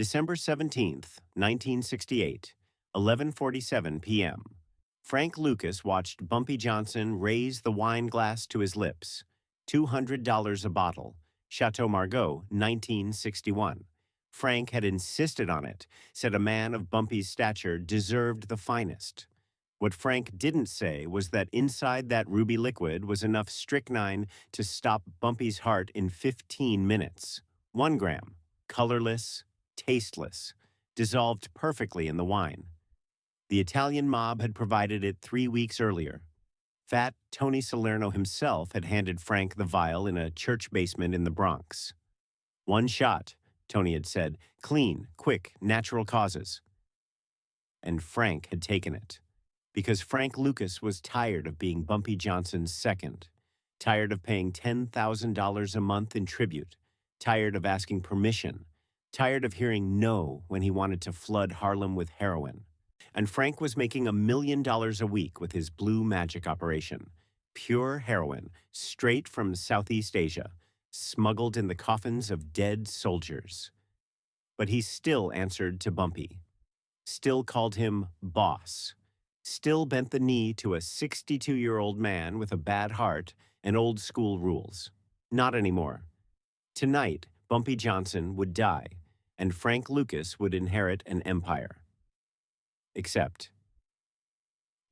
December 17th, 1968, 11:47 p.m. Frank Lucas watched Bumpy Johnson raise the wine glass to his lips. $200 a bottle. Château Margaux, 1961. Frank had insisted on it, said a man of Bumpy's stature deserved the finest. What Frank didn't say was that inside that ruby liquid was enough strychnine to stop Bumpy's heart in 15 minutes. 1 gram, colorless, tasteless, dissolved perfectly in the wine. The Italian mob had provided it 3 weeks earlier. Fat Tony Salerno himself had handed Frank the vial in a church basement in the Bronx. 1 shot, Tony had said, clean, quick, natural causes. And Frank had taken it. Because Frank Lucas was tired of being Bumpy Johnson's second, tired of paying $10,000 a month in tribute, tired of asking permission, tired of hearing no when he wanted to flood Harlem with heroin. And Frank was making $1 million a week with his blue magic operation. Pure heroin, straight from Southeast Asia, smuggled in the coffins of dead soldiers. But he still answered to Bumpy, still called him boss, still bent the knee to a 62-year-old man with a bad heart and old-school rules. Not anymore. Tonight, Bumpy Johnson would die, and Frank Lucas would inherit an empire. Except,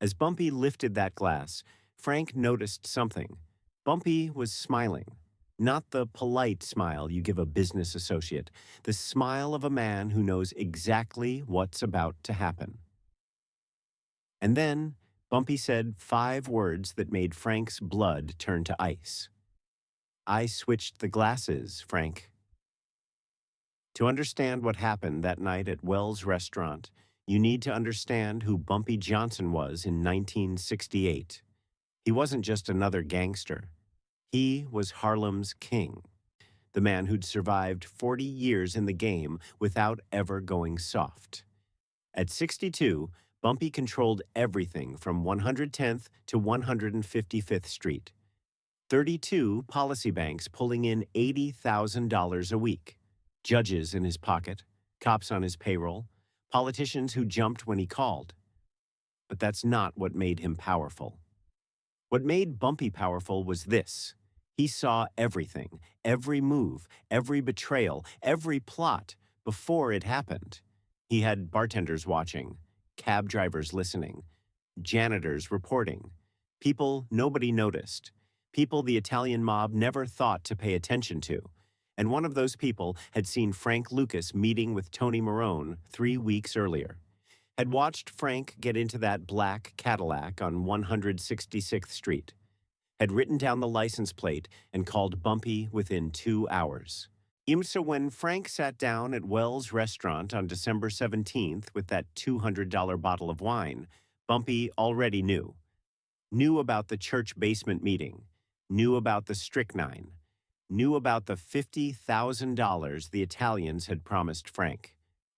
as Bumpy lifted that glass, Frank noticed something. Bumpy was smiling. Not the polite smile you give a business associate, the smile of a man who knows exactly what's about to happen. And then, Bumpy said 5 words that made Frank's blood turn to ice. I switched the glasses, Frank. To understand what happened that night at Wells Restaurant, you need to understand who Bumpy Johnson was in 1968. He wasn't just another gangster. He was Harlem's king, the man who'd survived 40 years in the game without ever going soft. At 62, Bumpy controlled everything from 110th to 155th Street. 32 policy banks pulling in $80,000 a week. Judges in his pocket, cops on his payroll, politicians who jumped when he called. But that's not what made him powerful. What made Bumpy powerful was this. He saw everything, every move, every betrayal, every plot before it happened. He had bartenders watching, cab drivers listening, janitors reporting, people nobody noticed, people the Italian mob never thought to pay attention to. And one of those people had seen Frank Lucas meeting with Tony Marone 3 weeks earlier, had watched Frank get into that black Cadillac on 166th Street, had written down the license plate and called Bumpy within 2 hours. So when Frank sat down at Wells Restaurant on December 17th with that $200 bottle of wine, Bumpy already knew. Knew about the church basement meeting, knew about the strychnine, knew about the $50,000 the Italians had promised Frank,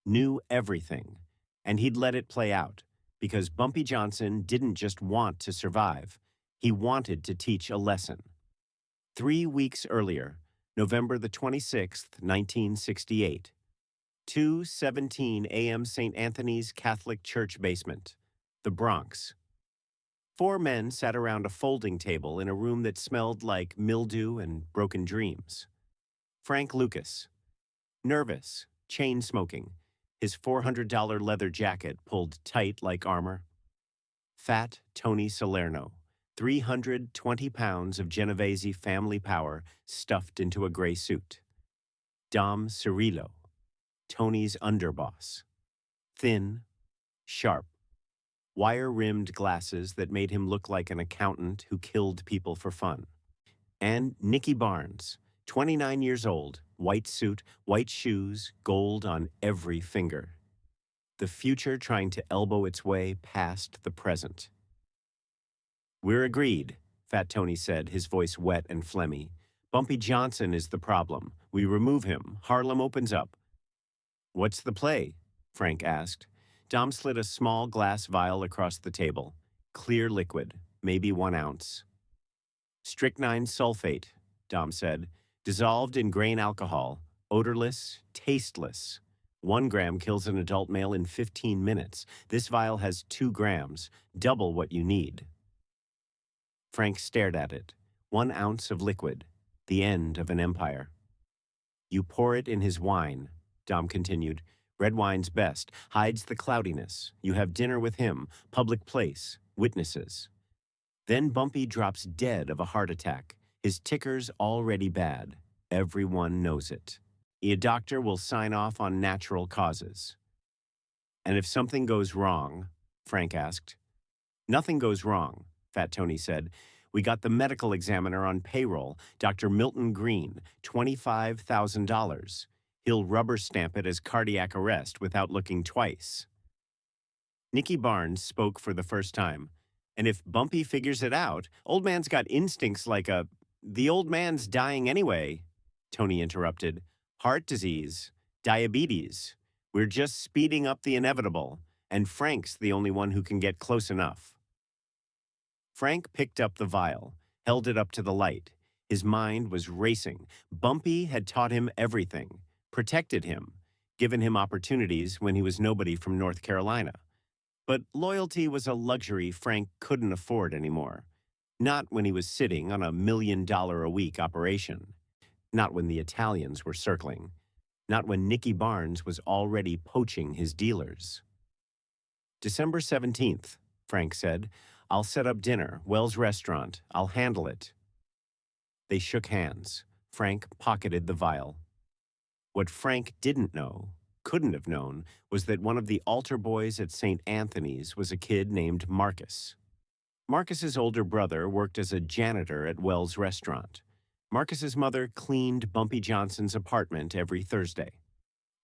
knew everything, and he'd let it play out, because Bumpy Johnson didn't just want to survive, he wanted to teach a lesson. 3 weeks earlier, November the 26th, 1968, 2:17 a.m. St. Anthony's Catholic Church basement, the Bronx. 4 men sat around a folding table in a room that smelled like mildew and broken dreams. Frank Lucas, nervous, chain-smoking, his $400 leather jacket pulled tight like armor. Fat Tony Salerno, 320 pounds of Genovese family power stuffed into a gray suit. Dom Cirillo, Tony's underboss. Thin, sharp, wire-rimmed glasses that made him look like an accountant who killed people for fun. And Nicky Barnes, 29 years old, white suit, white shoes, gold on every finger. The future trying to elbow its way past the present. We're agreed, Fat Tony said, his voice wet and phlegmy. Bumpy Johnson is the problem. We remove him. Harlem opens up. What's the play? Frank asked. Dom slid a small glass vial across the table. Clear liquid, maybe 1 ounce. Strychnine sulfate, Dom said, dissolved in grain alcohol, odorless, tasteless. 1 gram kills an adult male in 15 minutes. This vial has 2 grams, double what you need. Frank stared at it. 1 ounce of liquid, the end of an empire. You pour it in his wine, Dom continued. Red wine's best, hides the cloudiness. You have dinner with him, public place, witnesses. Then Bumpy drops dead of a heart attack. His ticker's already bad. Everyone knows it. A doctor will sign off on natural causes. And if something goes wrong, Frank asked. Nothing goes wrong, Fat Tony said. We got the medical examiner on payroll, Dr. Milton Green, $25,000. He'll rubber stamp it as cardiac arrest without looking twice. Nicky Barnes spoke for the first time. And if Bumpy figures it out, old man's got instincts like a... The old man's dying anyway, Tony interrupted. Heart disease, diabetes. We're just speeding up the inevitable, and Frank's the only one who can get close enough. Frank picked up the vial, held it up to the light. His mind was racing. Bumpy had taught him everything, protected him, given him opportunities when he was nobody from North Carolina. But loyalty was a luxury Frank couldn't afford anymore. Not when he was sitting on a $1 million a week operation. Not when the Italians were circling. Not when Nicky Barnes was already poaching his dealers. December 17th, Frank said. I'll set up dinner, Wells Restaurant. I'll handle it. They shook hands. Frank pocketed the vial. What Frank didn't know, couldn't have known, was that one of the altar boys at St. Anthony's was a kid named Marcus. Marcus's older brother worked as a janitor at Wells Restaurant. Marcus's mother cleaned Bumpy Johnson's apartment every Thursday.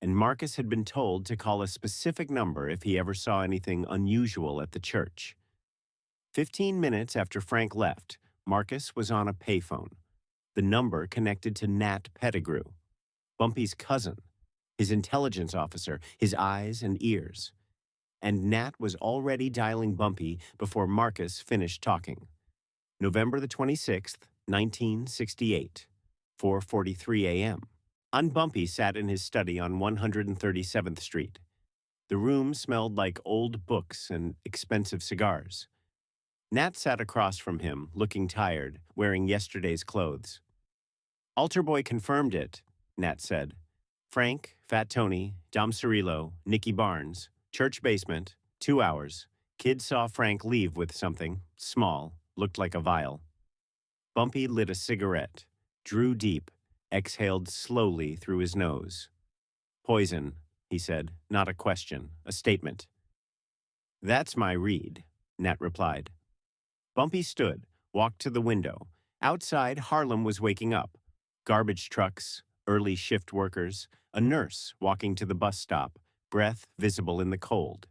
And Marcus had been told to call a specific number if he ever saw anything unusual at the church. 15 minutes after Frank left, Marcus was on a payphone. The number connected to Nat Pettigrew, Bumpy's cousin, his intelligence officer, his eyes and ears. And Nat was already dialing Bumpy before Marcus finished talking. November the 26th, 1968, 4:43 a.m. Bumpy sat in his study on 137th Street. The room smelled like old books and expensive cigars. Nat sat across from him, looking tired, wearing yesterday's clothes. Altar boy confirmed it, Nat said. Frank, Fat Tony, Dom Cirillo, Nicky Barnes, church basement, 2 hours. Kid saw Frank leave with something, small, looked like a vial. Bumpy lit a cigarette, drew deep, exhaled slowly through his nose. Poison, he said, not a question, a statement. That's my read, Nat replied. Bumpy stood, walked to the window. Outside, Harlem was waking up. Garbage trucks, early shift workers, a nurse walking to the bus stop, breath visible in the cold.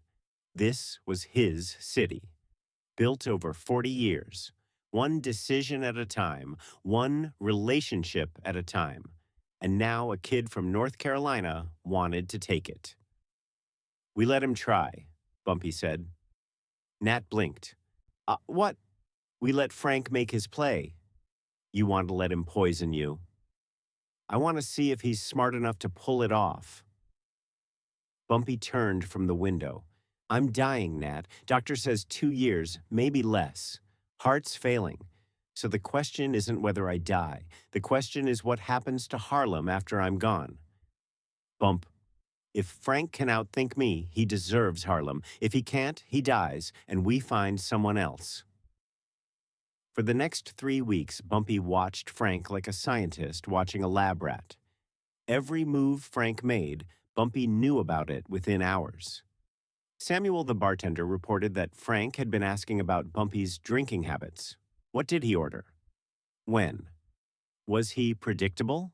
This was his city. Built over 40 years. One decision at a time, one relationship at a time. And now a kid from North Carolina wanted to take it. We let him try, Bumpy said. Nat blinked. What? We let Frank make his play. You want to let him poison you. I want to see if he's smart enough to pull it off. Bumpy turned from the window. I'm dying, Nat. Doctor says 2 years, maybe less. Heart's failing. So the question isn't whether I die. The question is what happens to Harlem after I'm gone. Bump. If Frank can outthink me, he deserves Harlem. If he can't, he dies, and we find someone else. For the next 3 weeks, Bumpy watched Frank like a scientist watching a lab rat. Every move Frank made, Bumpy knew about it within hours. Samuel the bartender reported that Frank had been asking about Bumpy's drinking habits. What did he order? When? Was he predictable?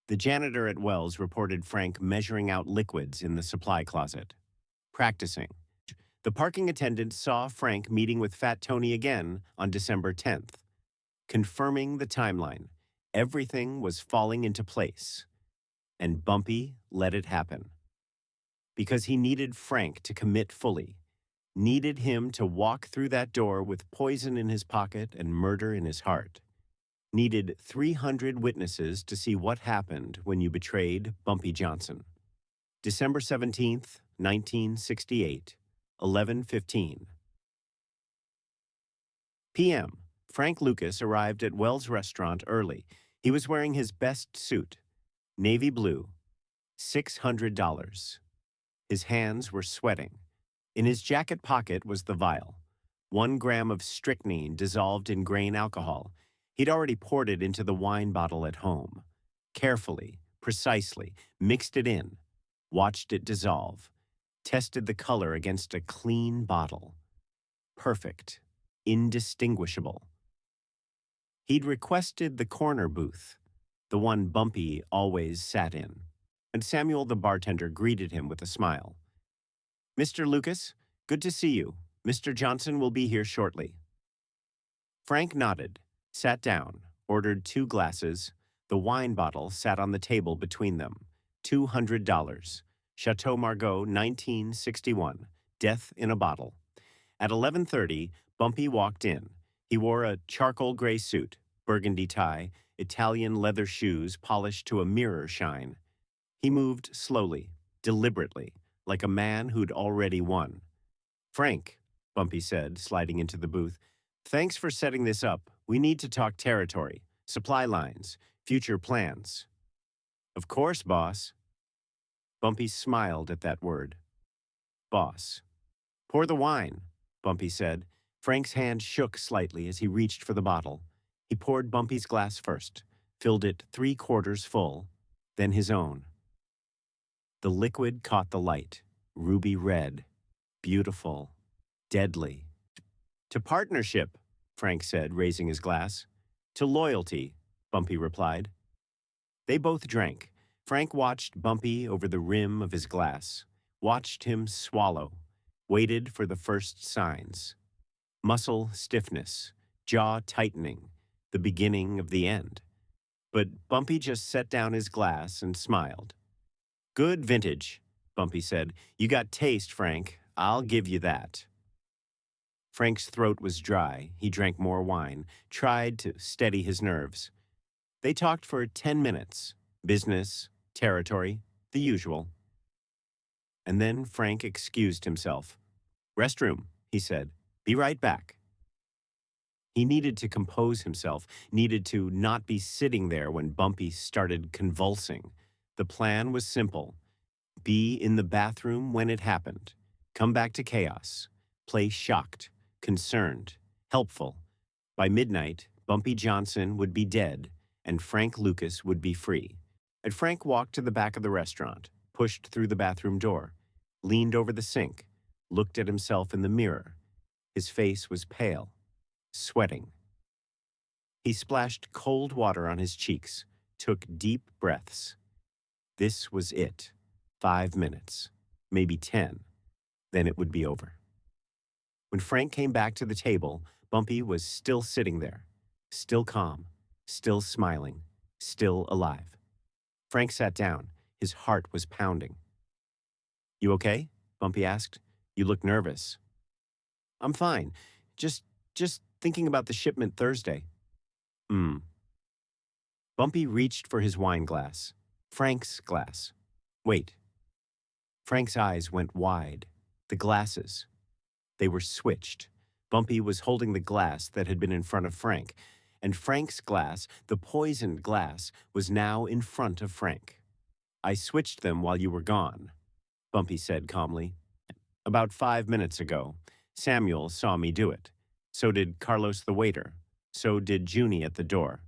The janitor at Wells reported Frank measuring out liquids in the supply closet. Practicing. The parking attendant saw Frank meeting with Fat Tony again on December 10th. Confirming the timeline. Everything was falling into place. And Bumpy let it happen. Because he needed Frank to commit fully. Needed him to walk through that door with poison in his pocket and murder in his heart. Needed 300 witnesses to see what happened when you betrayed Bumpy Johnson. December 17th, 1968, 11:15 p.m. Frank Lucas arrived at Wells Restaurant early. He was wearing his best suit, navy blue, $600. His hands were sweating. In his jacket pocket was the vial, 1 gram of strychnine dissolved in grain alcohol. He'd already poured it into the wine bottle at home. Carefully, precisely, mixed it in, watched it dissolve, tested the color against a clean bottle. Perfect, indistinguishable. He'd requested the corner booth, the one Bumpy always sat in, and Samuel the bartender greeted him with a smile. "Mr. Lucas, good to see you. Mr. Johnson will be here shortly." Frank nodded, sat down, ordered 2 glasses. The wine bottle sat on the table between them. $200. Château Margaux, 1961. Death in a bottle. At 11:30, Bumpy walked in. He wore a charcoal gray suit, burgundy tie, Italian leather shoes polished to a mirror shine. He moved slowly, deliberately, like a man who'd already won. "Frank," Bumpy said, sliding into the booth, "thanks for setting this up. We need to talk territory, supply lines, future plans." "Of course, boss." Bumpy smiled at that word. Boss. "Pour the wine," Bumpy said. Frank's hand shook slightly as he reached for the bottle. He poured Bumpy's glass first, filled it 3/4 full, then his own. The liquid caught the light, ruby red, beautiful, deadly. "To partnership," Frank said, raising his glass. "To loyalty," Bumpy replied. They both drank. Frank watched Bumpy over the rim of his glass, watched him swallow, waited for the first signs. Muscle stiffness, jaw tightening, the beginning of the end. But Bumpy just set down his glass and smiled. "Good vintage," Bumpy said. "You got taste, Frank. I'll give you that." Frank's throat was dry. He drank more wine, tried to steady his nerves. They talked for 10 minutes. Business, territory, the usual. And then Frank excused himself. "Restroom," he said. "Be right back." He needed to compose himself, needed to not be sitting there when Bumpy started convulsing. The plan was simple. Be in the bathroom when it happened. Come back to chaos. Play shocked, concerned, helpful. By midnight, Bumpy Johnson would be dead, and Frank Lucas would be free. And Frank walked to the back of the restaurant, pushed through the bathroom door, leaned over the sink, looked at himself in the mirror. His face was pale, sweating. He splashed cold water on his cheeks, took deep breaths. This was it. 5 minutes, maybe 10. Then it would be over. When Frank came back to the table, Bumpy was still sitting there, still calm, still smiling, still alive. Frank sat down. His heart was pounding. "You okay?" Bumpy asked. "You look nervous." "I'm fine. Just thinking about the shipment Thursday." Bumpy reached for his wine glass. Frank's glass. "Wait." Frank's eyes went wide. The glasses. They were switched. Bumpy was holding the glass that had been in front of Frank, and Frank's glass, the poisoned glass, was now in front of Frank. "I switched them while you were gone," Bumpy said calmly. "About 5 minutes ago. Samuel saw me do it. So did Carlos the waiter. So did Junie at the door."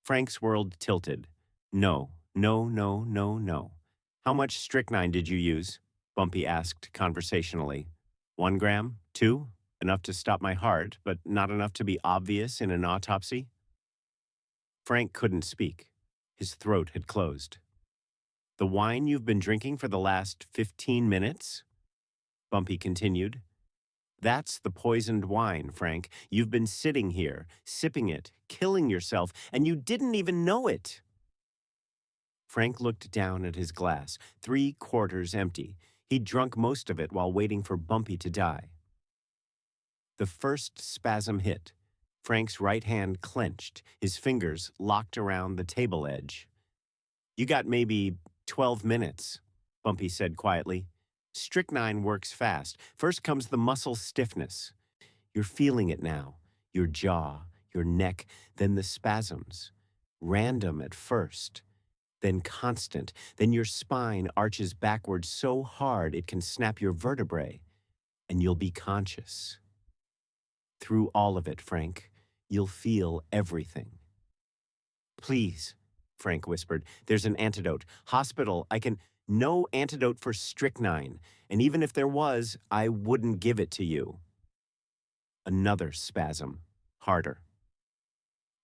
Frank's world tilted. No, no, no, no, no. "How much strychnine did you use?" Bumpy asked conversationally. 1 gram? 2? Enough to stop my heart, but not enough to be obvious in an autopsy? Frank couldn't speak. His throat had closed. "The wine you've been drinking for the last 15 minutes?" Bumpy continued. "That's the poisoned wine, Frank. You've been sitting here, sipping it, killing yourself, and you didn't even know it." Frank looked down at his glass, 3/4 empty. He'd drunk most of it while waiting for Bumpy to die. The first spasm hit. Frank's right hand clenched, his fingers locked around the table edge. "You got maybe 12 minutes, Bumpy said quietly. Strychnine works fast. First comes the muscle stiffness. You're feeling it now. Your jaw, your neck, then the spasms. Random at first, then constant. Then your spine arches backwards so hard it can snap your vertebrae, and you'll be conscious. Through all of it, Frank, you'll feel everything. Please, Frank whispered, there's an antidote. Hospital, I can... No antidote for strychnine, and even if there was, I wouldn't give it to you. Another spasm, harder.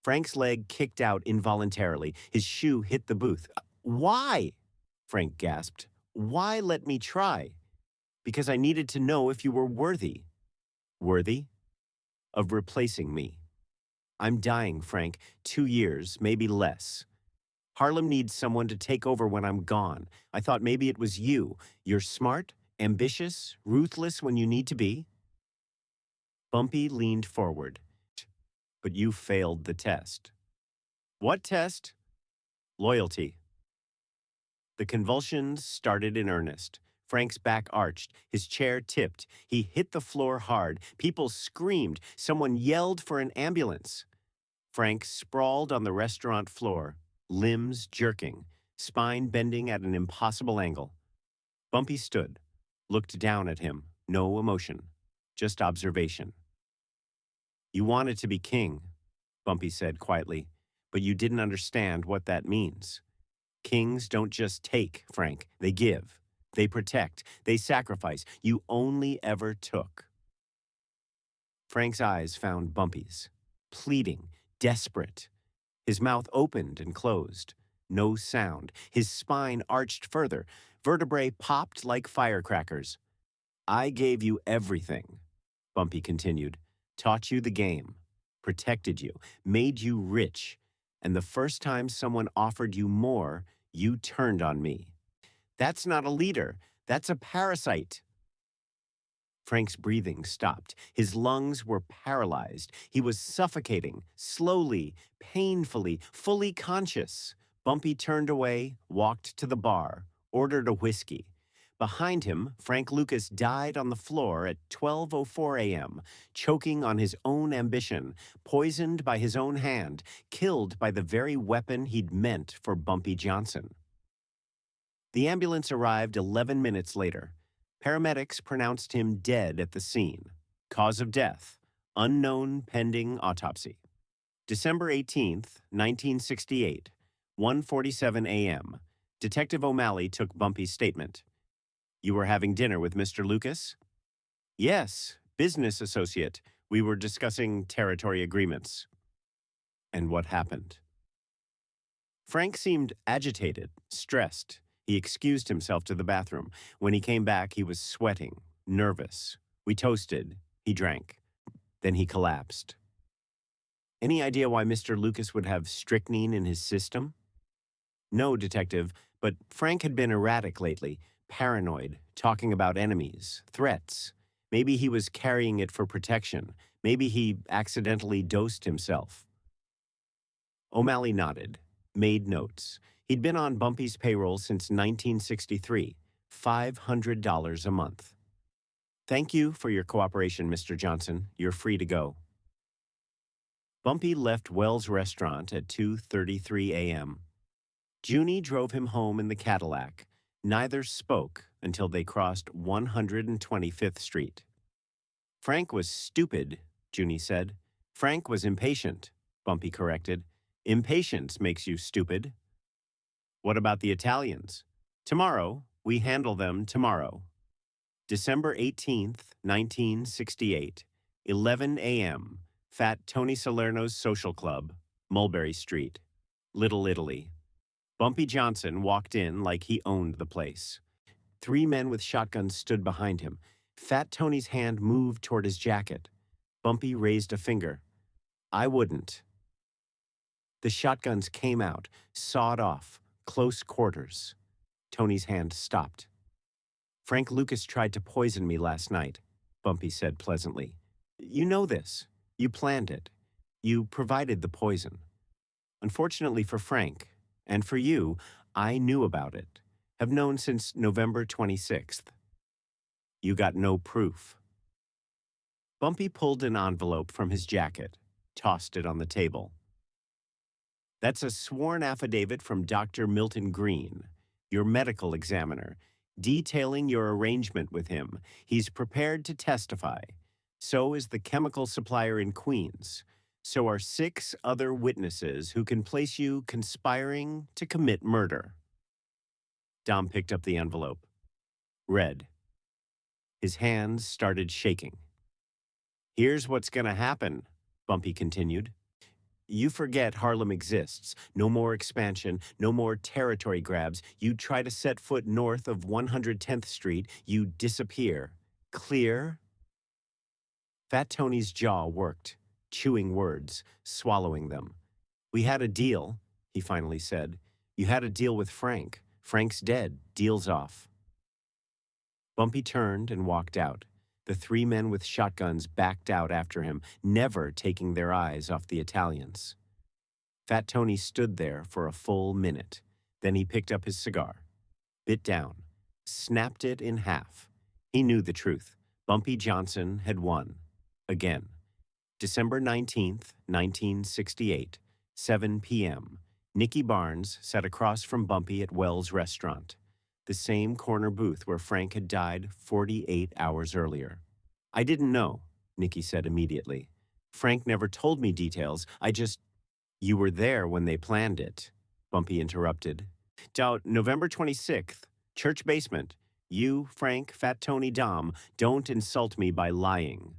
Frank's leg kicked out involuntarily. His shoe hit the booth. Why? Frank gasped. Why let me try? Because I needed to know if you were worthy. Worthy? Of replacing me. I'm dying, Frank. 2 years, maybe less. Harlem needs someone to take over when I'm gone. I thought maybe it was you. You're smart, ambitious, ruthless when you need to be. Bumpy leaned forward. But you failed the test. What test? Loyalty. The convulsions started in earnest. Frank's back arched. His chair tipped. He hit the floor hard. People screamed. Someone yelled for an ambulance. Frank sprawled on the restaurant floor, limbs jerking, spine bending at an impossible angle. Bumpy stood, looked down at him, no emotion, just observation. You wanted to be king, Bumpy said quietly, but you didn't understand what that means. Kings don't just take, Frank, they give. They protect, they sacrifice. You only ever took. Frank's eyes found Bumpy's, pleading, desperate. His mouth opened and closed. No sound. His spine arched further. Vertebrae popped like firecrackers. I gave you everything, Bumpy continued. Taught you the game. Protected you. Made you rich. And the first time someone offered you more, you turned on me. That's not a leader. That's a parasite. Frank's breathing stopped. His lungs were paralyzed. He was suffocating, slowly, painfully, fully conscious. Bumpy turned away, walked to the bar, ordered a whiskey. Behind him, Frank Lucas died on the floor at 12:04 a.m., choking on his own ambition, poisoned by his own hand, killed by the very weapon he'd meant for Bumpy Johnson. The ambulance arrived 11 minutes later. Paramedics pronounced him dead at the scene. Cause of death, unknown pending autopsy. December 18th, 1968, 1:47 a.m. Detective O'Malley took Bumpy's statement. You were having dinner with Mr. Lucas? Yes, business associate. We were discussing territory agreements. And what happened? Frank seemed agitated, stressed. He excused himself to the bathroom. When he came back, he was sweating, nervous. We toasted. He drank. Then he collapsed. Any idea why Mr. Lucas would have strychnine in his system? No, Detective, but Frank had been erratic lately, paranoid, talking about enemies, threats. Maybe he was carrying it for protection. Maybe he accidentally dosed himself. O'Malley nodded, made notes. He'd been on Bumpy's payroll since 1963, $500 a month. Thank you for your cooperation, Mr. Johnson. You're free to go. Bumpy left Wells Restaurant at 2:33 a.m. Junie drove him home in the Cadillac. Neither spoke until they crossed 125th Street. Frank was stupid, Junie said. Frank was impatient, Bumpy corrected. Impatience makes you stupid. What about the Italians? Tomorrow, we handle them tomorrow. December 18th, 1968, 11 a.m., Fat Tony Salerno's Social Club, Mulberry Street, Little Italy. Bumpy Johnson walked in like he owned the place. 3 men with shotguns stood behind him. Fat Tony's hand moved toward his jacket. Bumpy raised a finger. I wouldn't. The shotguns came out, sawed off, close quarters. Tony's hand stopped. Frank Lucas tried to poison me last night, Bumpy said pleasantly. You know this. You planned it. You provided the poison. Unfortunately for Frank, and for you, I knew about it. Have known since November 26th. You got no proof. Bumpy pulled an envelope from his jacket, tossed it on the table. That's a sworn affidavit from Dr. Milton Green, your medical examiner, detailing your arrangement with him. He's prepared to testify. So is the chemical supplier in Queens. So are 6 other witnesses who can place you conspiring to commit murder. Dom picked up the envelope. Read. His hands started shaking. Here's what's going to happen, Bumpy continued. You forget Harlem exists. No more expansion, no more territory grabs. You try to set foot north of 110th Street, you disappear. Clear? Fat Tony's jaw worked, chewing words, swallowing them. We had a deal, he finally said. You had a deal with Frank. Frank's dead. Deal's off. Bumpy turned and walked out. The 3 men with shotguns backed out after him, never taking their eyes off the Italians. Fat Tony stood there for a full minute. Then he picked up his cigar, bit down, snapped it in half. He knew the truth. Bumpy Johnson had won. Again. December 19th, 1968, 7 p.m. Nicky Barnes sat across from Bumpy at Wells Restaurant, the same corner booth where Frank had died 48 hours earlier. I didn't know, Nicky said immediately. Frank never told me details. You were there when they planned it, Bumpy interrupted. November 26th, church basement. You, Frank, Fat Tony, Dom, don't insult me by lying.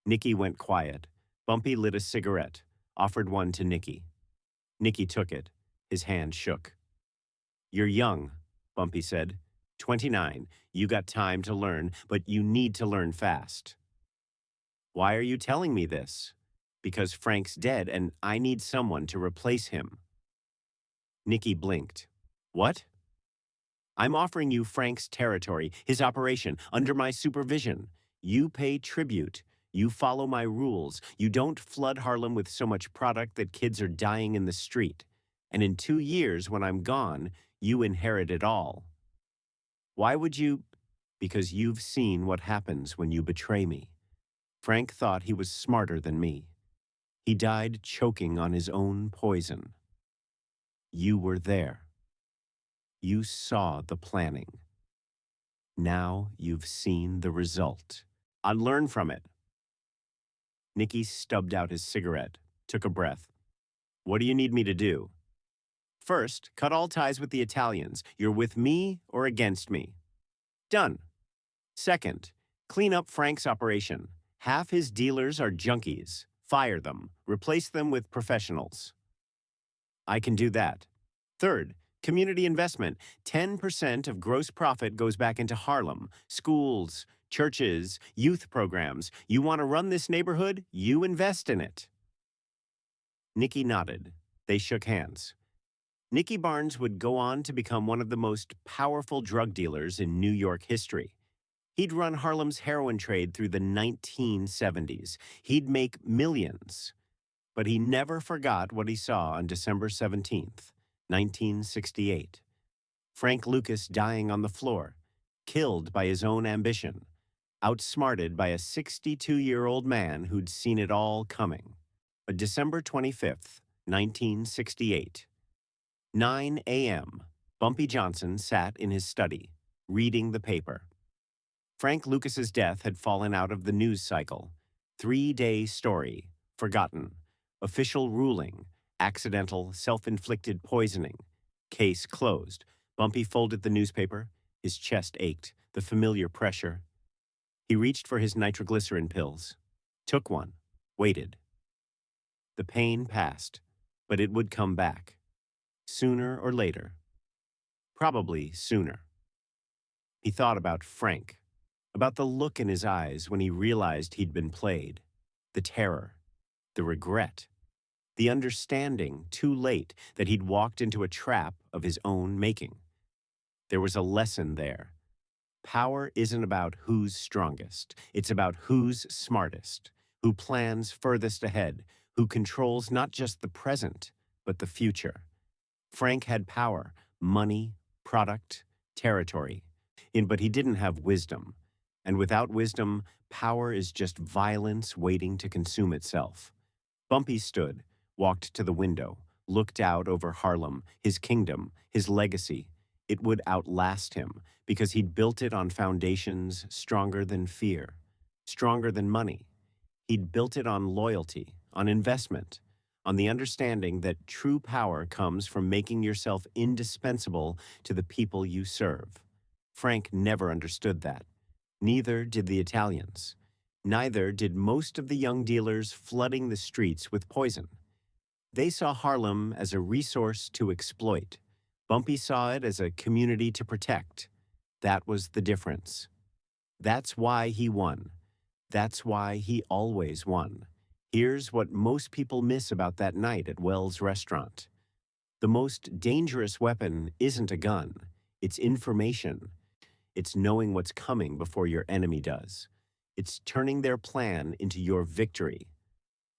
Nicky went quiet. Bumpy lit a cigarette, offered one to Nicky. Nicky took it. His hand shook. You're young, Bumpy said. 29. You got time to learn, but you need to learn fast. Why are you telling me this? Because Frank's dead and I need someone to replace him. Nicky blinked. What? I'm offering you Frank's territory, his operation, under my supervision. You pay tribute. You follow my rules. You don't flood Harlem with so much product that kids are dying in the street. And in 2 years, when I'm gone, you inherit it all. Why would you? Because you've seen what happens when you betray me. Frank thought he was smarter than me. He died choking on his own poison. You were there. You saw the planning. Now you've seen the result. I'd learn from it. Nicky stubbed out his cigarette, took a breath. What do you need me to do? First, cut all ties with the Italians. You're with me or against me. Done. Second, clean up Frank's operation. Half his dealers are junkies. Fire them. Replace them with professionals. I can do that. Third, community investment. 10% of gross profit goes back into Harlem, schools, churches, youth programs. You want to run this neighborhood? You invest in it. Nicky nodded. They shook hands. Nicky Barnes would go on to become one of the most powerful drug dealers in New York history. He'd run Harlem's heroin trade through the 1970s. He'd make millions. But he never forgot what he saw on December 17th, 1968. Frank Lucas dying on the floor, killed by his own ambition, outsmarted by a 62-year-old man who'd seen it all coming. But December 25th, 1968. 9 a.m., Bumpy Johnson sat in his study, reading the paper. Frank Lucas's death had fallen out of the news cycle. 3-day story, forgotten. Official ruling, accidental, self-inflicted poisoning. Case closed. Bumpy folded the newspaper. His chest ached, the familiar pressure. He reached for his nitroglycerin pills, took one, waited. The pain passed, but it would come back. Sooner or later. Probably sooner. He thought about Frank, about the look in his eyes when he realized he'd been played, the terror, the regret, the understanding too late that he'd walked into a trap of his own making. There was a lesson there. Power isn't about who's strongest. It's about who's smartest, who plans furthest ahead, who controls not just the present, but the future. Frank had power, money, product, territory. But he didn't have wisdom. And without wisdom, power is just violence waiting to consume itself. Bumpy stood, walked to the window, looked out over Harlem, his kingdom, his legacy. It would outlast him because he'd built it on foundations stronger than fear, stronger than money. He'd built it on loyalty, on investment, on the understanding that true power comes from making yourself indispensable to the people you serve. Frank never understood that. Neither did the Italians. Neither did most of the young dealers flooding the streets with poison. They saw Harlem as a resource to exploit. Bumpy saw it as a community to protect. That was the difference. That's why he won. That's why he always won. Here's what most people miss about that night at Wells' restaurant. The most dangerous weapon isn't a gun. It's information. It's knowing what's coming before your enemy does. It's turning their plan into your victory.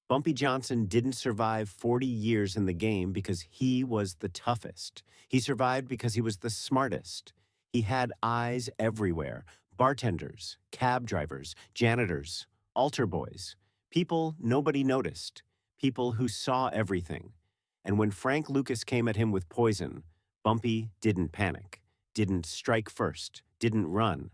Bumpy Johnson didn't survive 40 years in the game because he was the toughest. He survived because he was the smartest. He had eyes everywhere. Bartenders, cab drivers, janitors, altar boys. People nobody noticed. People who saw everything. And when Frank Lucas came at him with poison, Bumpy didn't panic, didn't strike first, didn't run.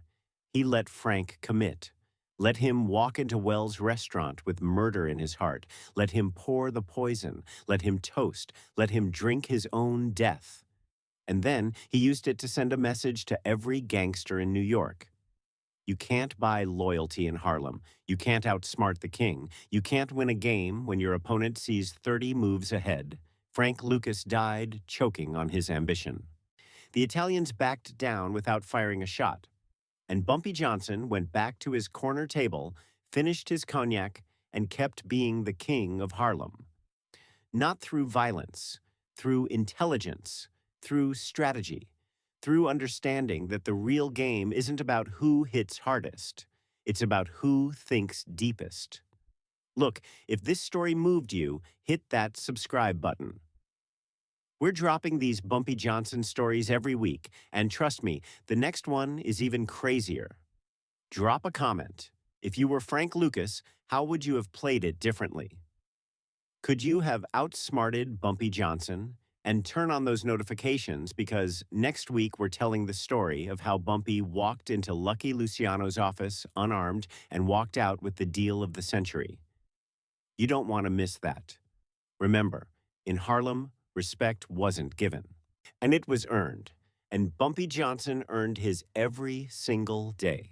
He let Frank commit. Let him walk into Wells' restaurant with murder in his heart. Let him pour the poison. Let him toast. Let him drink his own death. And then he used it to send a message to every gangster in New York. You can't buy loyalty in Harlem. You can't outsmart the king. You can't win a game when your opponent sees 30 moves ahead. Frank Lucas died choking on his ambition. The Italians backed down without firing a shot. And Bumpy Johnson went back to his corner table, finished his cognac, and kept being the king of Harlem. Not through violence, through intelligence, through strategy, through understanding that the real game isn't about who hits hardest. It's about who thinks deepest. Look, if this story moved you, hit that subscribe button. We're dropping these Bumpy Johnson stories every week, and trust me, the next one is even crazier. Drop a comment. If you were Frank Lucas, how would you have played it differently? Could you have outsmarted Bumpy Johnson? And turn on those notifications because next week we're telling the story of how Bumpy walked into Lucky Luciano's office unarmed and walked out with the deal of the century. You don't want to miss that. Remember, in Harlem, respect wasn't given. And it was earned. And Bumpy Johnson earned his every single day.